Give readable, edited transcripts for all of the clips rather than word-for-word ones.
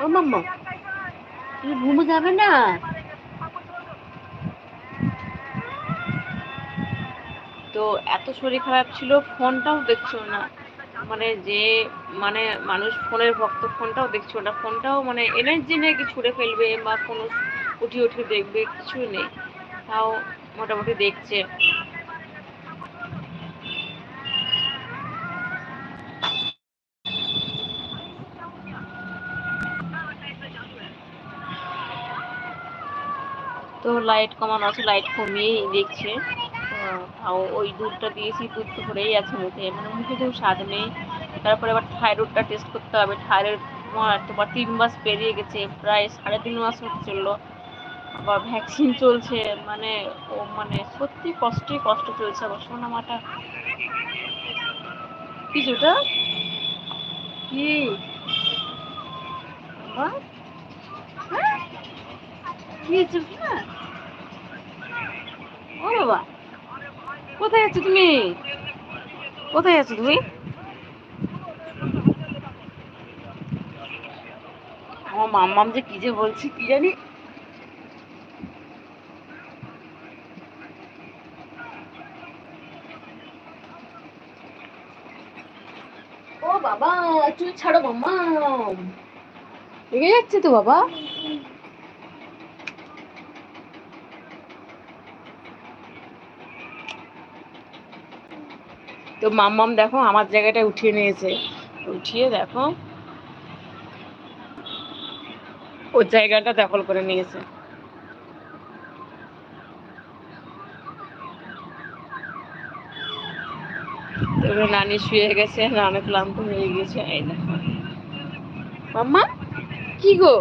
ও মাম্মা, তুমি ঘুমো যাবে না? তো এত শরীর খারাপ ছিল, ফোনটাও দেখছো না, মানে যে মানে মানুষ ফোনের ভক্ত, ফোনটাও দেখছো না, ফোনটাও মানে এনার্জি নেই কি ছুঁড়ে ফেলবে বা কোনো উঠি উঠি দেখবে, কিছু নেই, তাও মোটামুটি দেখছে। তো লাইট কমানো আছে, লাইট কমিয়েই দেখছে। তাও ওই দুধটা দিয়েছি, দুধ তো ভরেই আছে মুখে, মানে মুখে তো স্বাদ নেই। তারপরে আবার থাইরয়েডটা টেস্ট করতে হবে, থাইরয়েড তোমার 3 মাস পেরিয়ে গেছে, প্রায় 3.5 মাস হতে চললো, আবার ভ্যাকসিন চলছে, মানে মানে সত্যি কষ্ট চলছে আমার সোনামাটা। কিছুটা কি বাবা, হ্যাঁ? কি হয়েছে না? ও বাবা, কোথায় আছো তুমি? কোথায় আছো তুমি? আমার মাম্মাম যে কি যে বলছি কি জানি। ও বাবা, চুল ছাড়ো মাম্মাম, লেগে যাচ্ছে তো বাবা। তো মাম্মাম দেখো আমার জায়গাটা উঠিয়ে নিয়েছে, উঠিয়ে দেখো ওর জায়গাটা দখল করে নিয়েছে। এবার নানি শুয়ে গেছে, নানি ক্লান্ত হয়ে গেছে। এই দেখো মাম্মা, কি গো?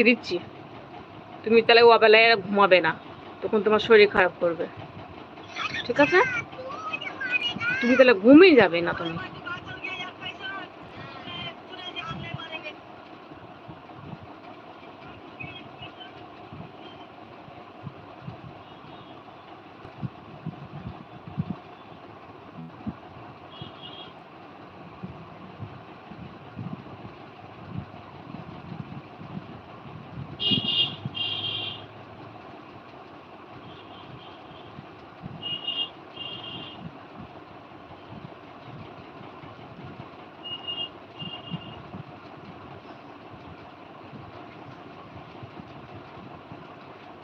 দিচ্ছি, তুমি তাহলে ও বেলায় ঘুমাবে না, তখন তোমার শরীর খারাপ করবে, ঠিক আছে? তুমি তাহলে ঘুমিয়ে যাবে না তুমি।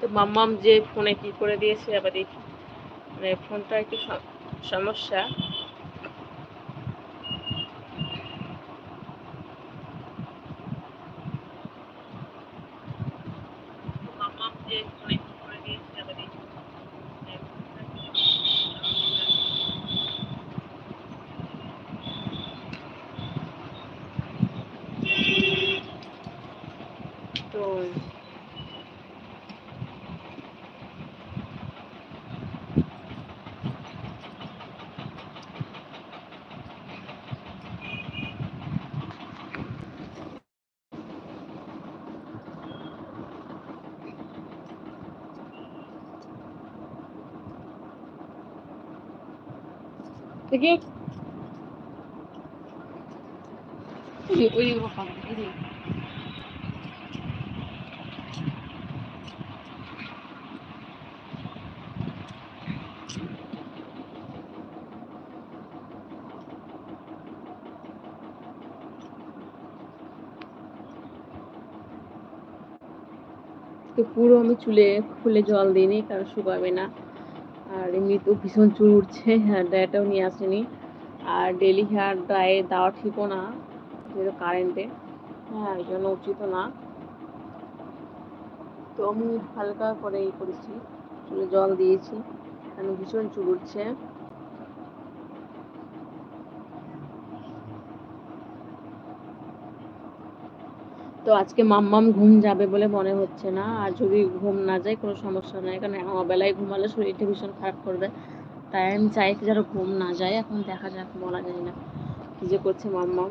তো মাম্মাম যে ফোনে কি করে দিয়েছে আবার দেখি, মানে ফোনটা একটু সমস্যা। মাম্মাম যে ফোনে কি করে দিয়েছে আবার দেখি, মানে ফোনটা একটু সমস্যা। তো দেখি ওই তো পুরো আমি চুলে ফুলে জল দিইনি, কারণ শুকাবে না, আর এমনিতেও ভীষণ চুল উঠছে, হেয়ার ড্রায়ারটাও নিয়ে আসেনি, আর ডেলি হেয়ার ড্রাই দেওয়া ঠিকও না যেহেতু কারেন্টে, হ্যাঁ এই জন্য উচিত না। তো আমি হালকা করে এই করেছি, চুলে জল দিয়েছি, কারণ ভীষণ চুল উঠছে। তো আজকে মাম্মাম ঘুম যাবে বলে মনে হচ্ছে না, আর যদি ঘুম না যায় কোনো সমস্যা নাই, কারণ বেলায় ঘুমালে শরীরটা ভীষণ খারাপ করবে, তাই আমি চাইছি যেন ঘুম না যায়। এখন দেখা যাক, বলা যায় না কি যে করছে মাম্মাম।